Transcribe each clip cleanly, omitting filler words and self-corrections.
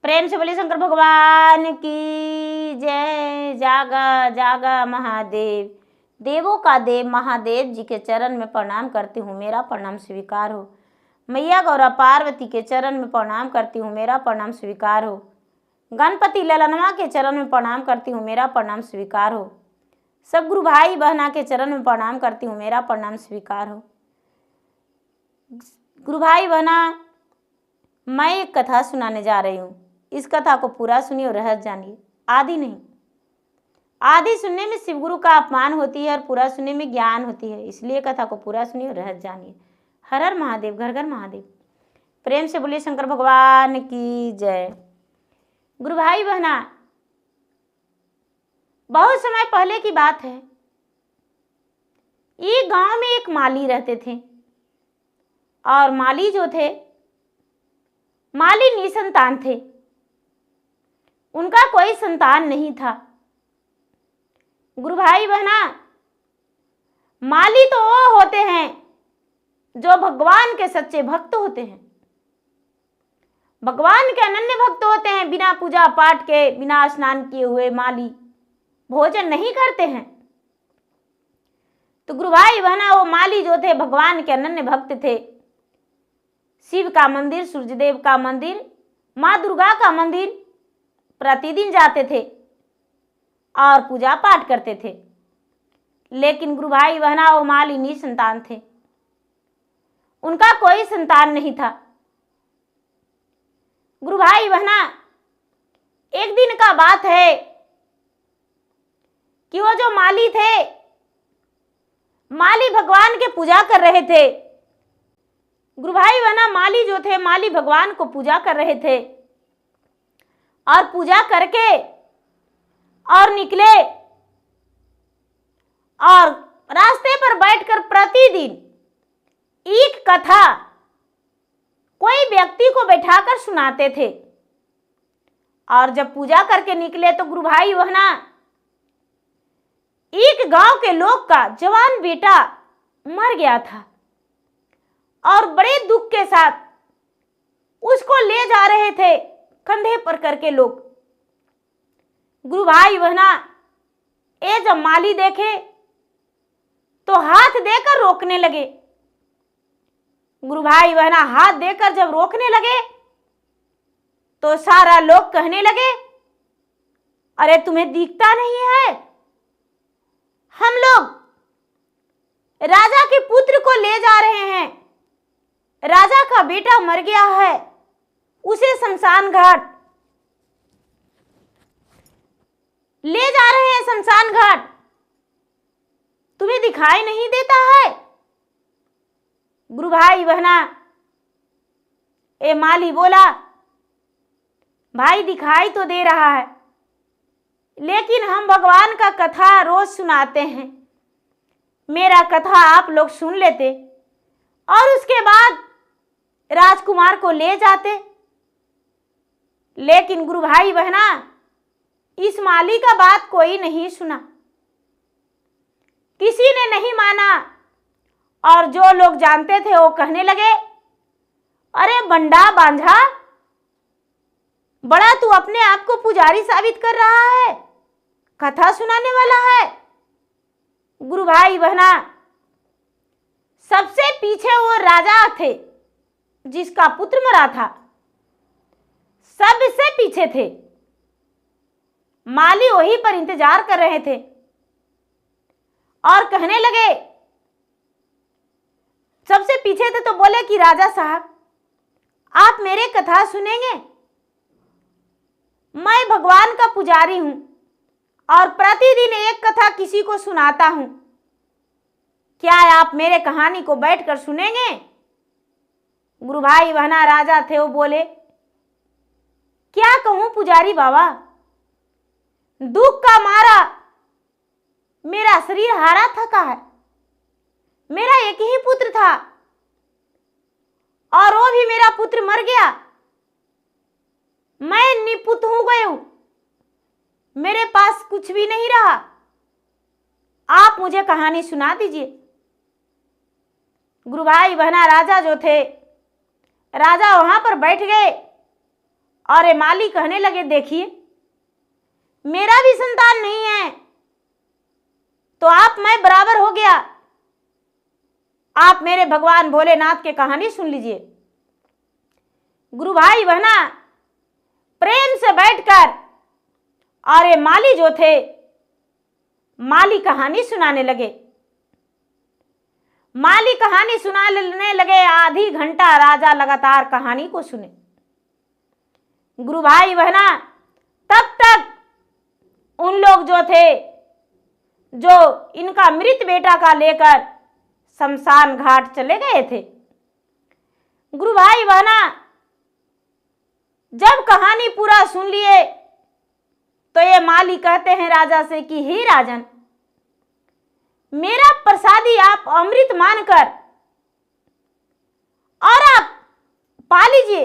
प्रेम से बोले शंकर भगवान की जय। जागा जागा महादेव, देवों का देव महादेव जी के चरण में प्रणाम करती हूँ, मेरा प्रणाम स्वीकार हो। मैया गौरा पार्वती के चरण में प्रणाम करती हूँ, मेरा प्रणाम स्वीकार हो। गणपति ललनवा के चरण में प्रणाम करती हूँ, मेरा प्रणाम स्वीकार हो। सब गुरु भाई बहना के चरण में प्रणाम करती हूँ, मेरा प्रणाम स्वीकार हो। गुरु भाई बहना, मैं एक कथा सुनाने जा रही हूँ। इस कथा को पूरा सुनिए और रहस्य जानिए। आदि नहीं, आदि सुनने में शिव गुरु का अपमान होती है और पूरा सुनने में ज्ञान होती है, इसलिए कथा को पूरा सुनिए और रहस्य जानिए। हर हर महादेव, घर घर महादेव। प्रेम से बोलिए शंकर भगवान की जय। गुरु भाई बहना, बहुत समय पहले की बात है। एक गांव में एक माली रहते थे और माली जो थे, माली निसंतान थे, उनका कोई संतान नहीं था। गुरु भाई बहना, माली तो वो होते हैं जो भगवान के सच्चे भक्त होते हैं, भगवान के अनन्य भक्त होते हैं। बिना पूजा पाठ के, बिना स्नान किए हुए माली भोजन नहीं करते हैं। तो गुरु भाई बहना, वो माली जो थे भगवान के अनन्य भक्त थे। शिव का मंदिर, सूर्यदेव का मंदिर, माँ दुर्गा का मंदिर प्रतिदिन जाते थे और पूजा पाठ करते थे। लेकिन गुरु भाई बहना, वो माली निसंतान थे, उनका कोई संतान नहीं था। गुरु भाई बहना, एक दिन का बात है कि वो जो माली थे, माली भगवान के पूजा कर रहे थे। गुरु भाई बहना, माली जो थे, माली भगवान को पूजा कर रहे थे और पूजा करके और निकले और रास्ते पर बैठकर प्रतिदिन एक कथा कोई व्यक्ति को बैठाकर सुनाते थे। और जब पूजा करके निकले तो गुरु भाई बहना, एक गांव के लोग का जवान बेटा मर गया था और बड़े दुख के साथ उसको ले जा रहे थे कंधे पर करके लोग। गुरु भाई बहना, ये जब माली देखे तो हाथ देकर रोकने लगे। गुरु भाई बहना, हाथ देकर जब रोकने लगे तो सारा लोग कहने लगे, अरे तुम्हें दिखता नहीं है, हम लोग राजा के पुत्र को ले जा रहे हैं, राजा का बेटा मर गया है, उसे शमशान घाट ले जा रहे हैं, शमशान घाट, तुम्हें दिखाई नहीं देता है। गुरु भाई बहना, ए माली बोला, भाई दिखाई तो दे रहा है, लेकिन हम भगवान का कथा रोज सुनाते हैं, मेरा कथा आप लोग सुन लेते और उसके बाद राजकुमार को ले जाते। लेकिन गुरु भाई बहना, इस माली का बात कोई नहीं सुना, किसी ने नहीं माना। और जो लोग जानते थे वो कहने लगे, अरे बंडा बांझा, बड़ा तू अपने आप को पुजारी साबित कर रहा है, कथा सुनाने वाला है। गुरु भाई बहना, सबसे पीछे वो राजा थे जिसका पुत्र मरा था, सबसे पीछे थे। माली वहीं पर इंतजार कर रहे थे और कहने लगे, सबसे पीछे थे तो बोले कि राजा साहब, आप मेरे कथा सुनेंगे? मैं भगवान का पुजारी हूं और प्रतिदिन एक कथा किसी को सुनाता हूं, क्या आप मेरे कहानी को बैठकर सुनेंगे? गुरु भाई बहना राजा थे, वो बोले, क्या कहूं पुजारी बाबा, दुख का मारा मेरा शरीर हारा थका है, मेरा एक ही पुत्र था और वो भी मेरा पुत्र मर गया, मैं निपुत हो गई हूं, मेरे पास कुछ भी नहीं रहा, आप मुझे कहानी सुना दीजिए। गुरु भाई बहना, राजा जो थे, राजा वहां पर बैठ गए और ये माली कहने लगे, देखिए मेरा भी संतान नहीं है तो आप मैं बराबर हो गया। आप मेरे भगवान भोलेनाथ की कहानी सुन लीजिए। गुरु भाई बहना प्रेम से बैठकर और ये माली जो थे, माली कहानी सुनाने लगे। माली कहानी सुनाने लगे। आधी घंटा राजा लगातार कहानी को सुने। गुरु भाई बहना तब तक उन लोग जो थे, जो इनका मृत बेटा का लेकर शमशान घाट चले गए थे। गुरु भाई बहना जब कहानी पूरा सुन लिए तो ये माली कहते हैं राजा से कि हे राजन, मेरा प्रसादी आप अमृत मानकर और आप पा लीजिए।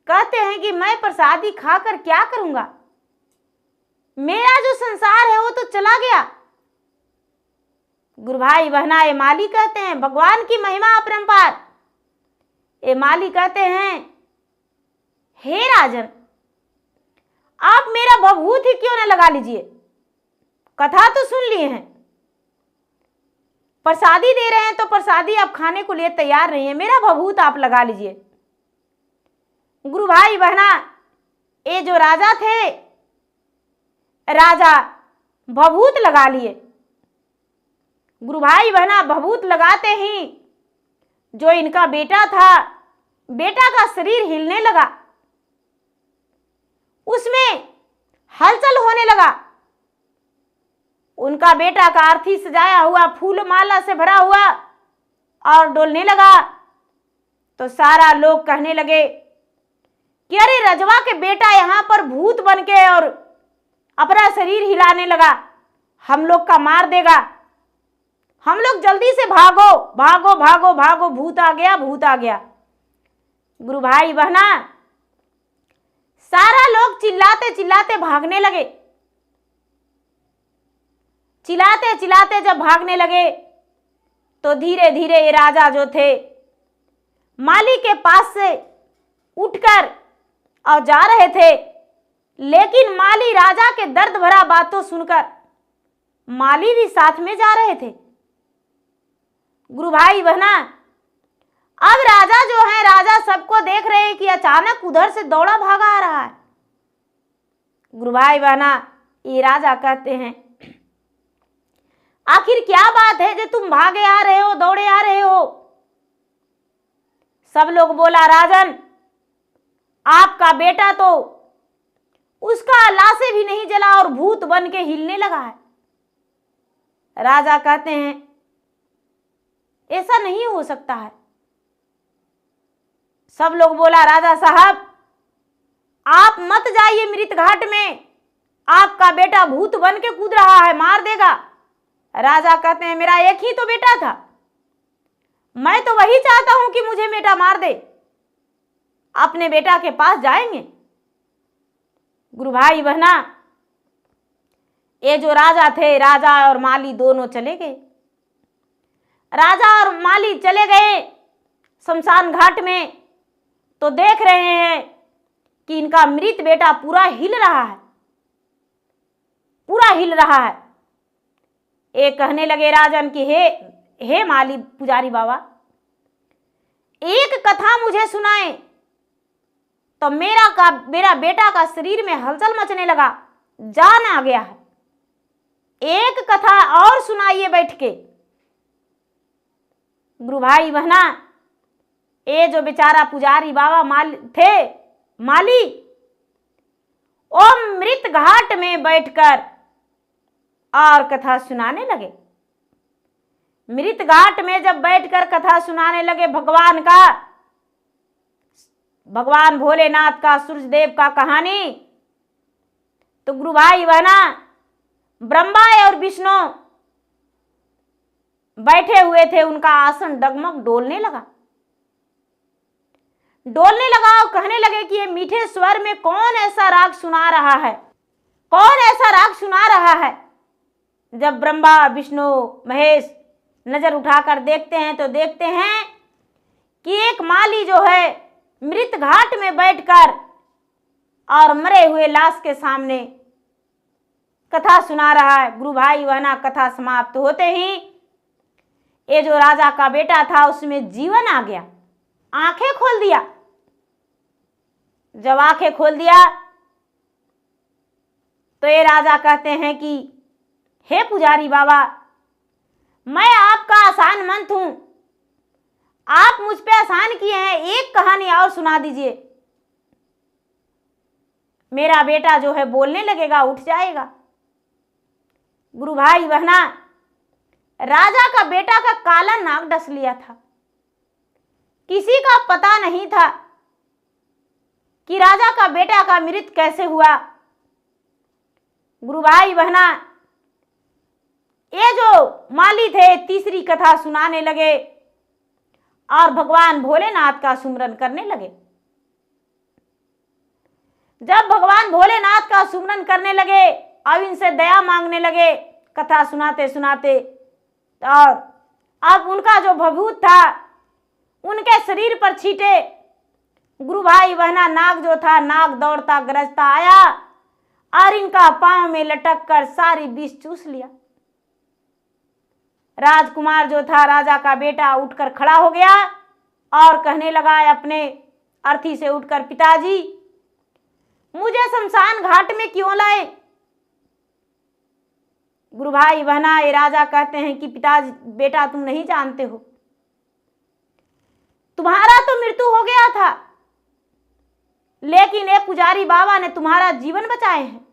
कहते हैं कि मैं प्रसादी खाकर क्या करूंगा, मेरा जो संसार है वो तो चला गया। गुरु भाई बहना ये माली कहते हैं, भगवान की महिमा अपरंपार। ये माली कहते हैं, हे राजन, आप मेरा भभूत ही क्यों न लगा लीजिए। कथा तो सुन लिए हैं, प्रसादी दे रहे हैं तो प्रसादी आप खाने को लिए तैयार नहीं है, मेरा भभूत आप लगा लीजिए। गुरु भाई बहना ये जो राजा थे, राजा भभूत लगा लिए। गुरु भाई बहना भभूत लगाते ही जो इनका बेटा था, बेटा का शरीर हिलने लगा, उसमें हलचल होने लगा। उनका बेटा का अर्थी सजाया हुआ फूल माला से भरा हुआ और डोलने लगा। तो सारा लोग कहने लगे कि अरे रजवा के बेटा यहाँ पर भूत बन के और अपना शरीर हिलाने लगा, हम लोग का मार देगा, हम लोग जल्दी से भागो भागो भागो भागो, भूत आ गया भूत आ गया। गुरु भाई बहना सारा लोग चिल्लाते चिल्लाते भागने लगे। चिल्लाते चिल्लाते जब भागने लगे तो धीरे धीरे ये राजा जो थे माली के पास से उठकर और जा रहे थे, लेकिन माली राजा के दर्द भरा बातों सुनकर माली भी साथ में जा रहे थे। गुरु भाई बहना अब राजा जो है, राजा सबको देख रहे हैं कि अचानक उधर से दौड़ा भागा आ रहा है। गुरु भाई बहना ये राजा कहते हैं, आखिर क्या बात है जो तुम भागे आ रहे हो, दौड़े आ रहे हो। सब लोग बोला, राजन आपका बेटा तो उसका लाशें भी नहीं जला और भूत बन के हिलने लगा है। राजा कहते हैं, ऐसा नहीं हो सकता है। सब लोग बोला, राजा साहब आप मत जाइए मृत घाट में, आपका बेटा भूत बन के कूद रहा है, मार देगा। राजा कहते हैं, मेरा एक ही तो बेटा था, मैं तो वही चाहता हूं कि मुझे बेटा मार दे। अपने बेटा के पास जाएंगे। गुरु भाई बहना ये जो राजा थे, राजा और माली दोनों चले गए। राजा और माली चले गए शमशान घाट में, तो देख रहे हैं कि इनका मृत बेटा पूरा हिल रहा है, पूरा हिल रहा है। एक कहने लगे राजन कि हे माली पुजारी बाबा, एक कथा मुझे सुनाए। तो मेरा बेटा का शरीर में हलचल मचने लगा, जान आ गया है, एक कथा और सुनाइए बैठ के। गुरु भाई बहना ये जो बेचारा पुजारी बाबा माली ओ मृत घाट में बैठकर और कथा सुनाने लगे। मृत घाट में जब बैठकर कथा सुनाने लगे भगवान भोलेनाथ का, सूर्यदेव का कहानी, तो गुरु भाई बहना ब्रह्मा और विष्णु बैठे हुए थे, उनका आसन डगमग डोलने लगा और कहने लगे कि ये मीठे स्वर में कौन ऐसा राग सुना रहा है, कौन ऐसा राग सुना रहा है। जब ब्रह्मा विष्णु महेश नजर उठाकर देखते हैं तो देखते हैं कि एक माली जो है मृत घाट में बैठकर और मरे हुए लाश के सामने कथा सुना रहा है। गुरु भाई बहना, कथा समाप्त होते ही ये जो राजा का बेटा था उसमें जीवन आ गया, आंखें खोल दिया। जब आंखें खोल दिया तो ये राजा कहते हैं कि हे पुजारी बाबा, मैं आपका आसान मंत हूं, आप मुझ पे आसान किए हैं, एक कहानी और सुना दीजिए, मेरा बेटा जो है बोलने लगेगा, उठ जाएगा। गुरु भाई बहना, राजा का बेटा का काला नाग डस लिया था। किसी का पता नहीं था कि राजा का बेटा का मृत्यु कैसे हुआ। गुरु भाई बहना, ये जो माली थे तीसरी कथा सुनाने लगे और भगवान भोलेनाथ का सुमरन करने लगे। जब भगवान भोलेनाथ का सुमरन करने लगे अब इनसे दया मांगने लगे कथा सुनाते सुनाते, और अब उनका जो भभूत था उनके शरीर पर छींटे। गुरु भाई बहना, नाग जो था, नाग दौड़ता गरजता आया और इनका पांव में लटक कर सारी विष चूस लिया। राजकुमार जो था, राजा का बेटा, उठकर खड़ा हो गया और कहने लगा अपने अर्थी से उठकर, पिताजी मुझे शमशान घाट में क्यों लाए? गुरु भाई बहना, ये राजा कहते हैं कि पिताजी, बेटा तुम नहीं जानते हो, तुम्हारा तो मृत्यु हो गया था, लेकिन ये पुजारी बाबा ने तुम्हारा जीवन बचाए हैं।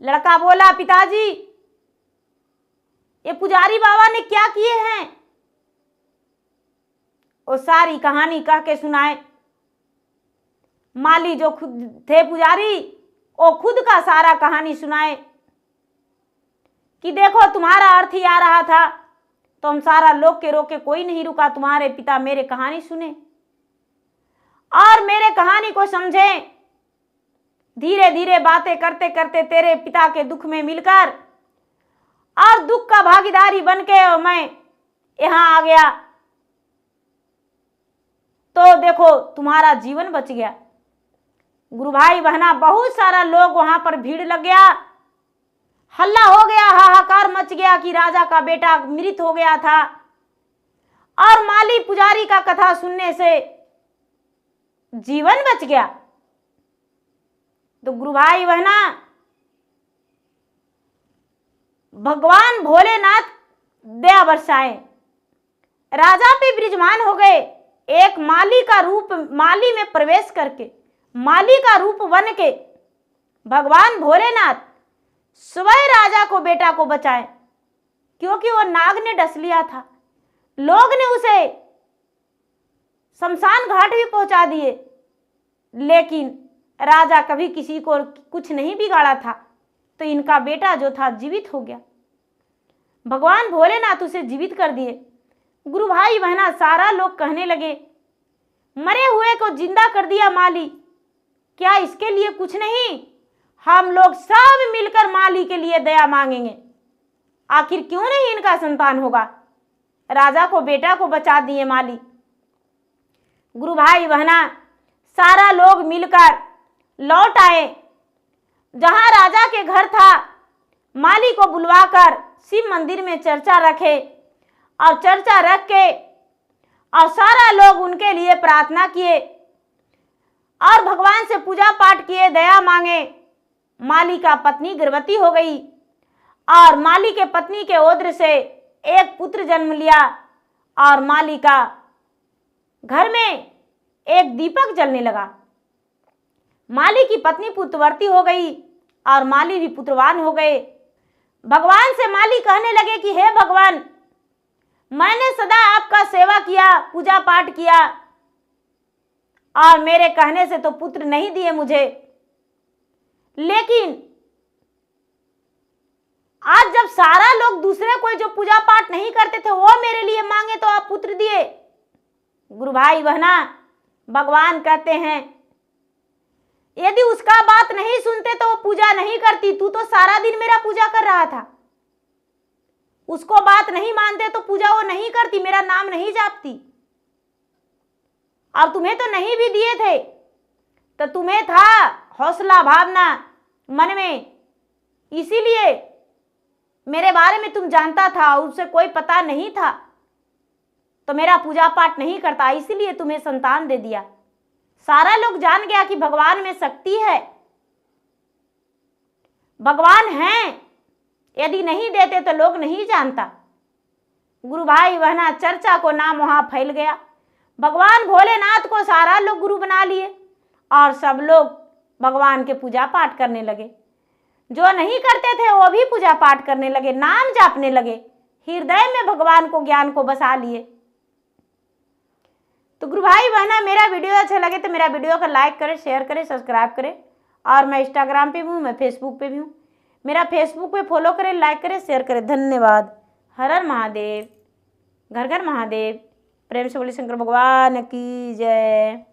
लड़का बोला, पिताजी ये पुजारी बाबा ने क्या किए हैं? वो सारी कहानी कह के सुनाए। माली जो खुद थे पुजारी, वो खुद का सारा कहानी सुनाए कि देखो तुम्हारा अर्थी आ रहा था तो हम सारा लोग के रोके कोई नहीं रुका, तुम्हारे पिता मेरे कहानी सुने और मेरे कहानी को समझे। धीरे धीरे बातें करते करते तेरे पिता के दुख में मिलकर और दुख का भागीदारी बनके मैं यहां आ गया, तो देखो तुम्हारा जीवन बच गया। गुरु भाई बहना, बहुत सारा लोग वहां पर भीड़ लग गया, हल्ला हो गया, हाहाकार मच गया कि राजा का बेटा मृत हो गया था और माली पुजारी का कथा सुनने से जीवन बच गया। तो गुरु भाई बहना, भगवान भोलेनाथ दया बरसाए, राजा पे विराजमान हो गए। एक माली का रूप, माली में प्रवेश करके, माली का रूप बन के भगवान भोलेनाथ स्वयं राजा को, बेटा को बचाए, क्योंकि वो नाग ने डस लिया था। लोग ने उसे शमशान घाट भी पहुंचा दिए, लेकिन राजा कभी किसी को कुछ नहीं बिगाड़ा था, तो इनका बेटा जो था जीवित हो गया। भगवान भोलेनाथ उसे जीवित कर दिए। गुरु भाई बहना, सारा लोग कहने लगे, मरे हुए को जिंदा कर दिया माली, क्या इसके लिए कुछ नहीं? हम लोग सब मिलकर माली के लिए दया मांगेंगे, आखिर क्यों नहीं इनका संतान होगा? राजा को, बेटा को बचा दिए माली। गुरु भाई बहना, सारा लोग मिलकर लौट आए जहां राजा के घर था। माली को बुलवाकर शिव मंदिर में चर्चा रखे और चर्चा रख के और सारा लोग उनके लिए प्रार्थना किए और भगवान से पूजा पाठ किए, दया मांगे। माली का पत्नी गर्भवती हो गई और माली के पत्नी के ओद्र से एक पुत्र जन्म लिया और माली का घर में एक दीपक जलने लगा। माली की पत्नी पुत्रवती हो गई और माली भी पुत्रवान हो गए। भगवान से माली कहने लगे कि हे भगवान, मैंने सदा आपका सेवा किया, पूजा पाठ किया और मेरे कहने से तो पुत्र नहीं दिए मुझे, लेकिन आज जब सारा लोग दूसरे कोई जो पूजा पाठ नहीं करते थे वो मेरे लिए मांगे तो आप पुत्र दिए। गुरु भाई बहना, भगवान कहते हैं यदि उसका बात नहीं सुनते तो वो पूजा नहीं करती। तू तो सारा दिन मेरा पूजा कर रहा था, उसको बात नहीं मानते तो पूजा वो नहीं करती, मेरा नाम नहीं जापती, और तुम्हें तो नहीं भी दिए थे, तो तुम्हें था हौसला भावना मन में, इसीलिए मेरे बारे में तुम जानता था, उससे कोई पता नहीं था तो मेरा पूजा पाठ नहीं करता, इसीलिए तुम्हें संतान दे दिया। सारा लोग जान गया कि भगवान में शक्ति है, भगवान हैं, यदि नहीं देते तो लोग नहीं जानता। गुरु भाई बहना चर्चा को नाम वहां फैल गया। भगवान भोलेनाथ को सारा लोग गुरु बना लिए और सब लोग भगवान के पूजा पाठ करने लगे। जो नहीं करते थे वो भी पूजा पाठ करने लगे, नाम जापने लगे, हृदय में भगवान को ज्ञान को बसा लिए। तो गुरु भाई बहना मेरा वीडियो अच्छा लगे तो मेरा वीडियो को लाइक करें, शेयर करें, सब्सक्राइब करें। और मैं इंस्टाग्राम पे भी हूँ, मैं फेसबुक पे भी हूँ, मेरा फेसबुक पे फॉलो करें, लाइक करें, शेयर करें। धन्यवाद। हर हर महादेव, घर घर महादेव। प्रेम से बोले शंकर भगवान की जय।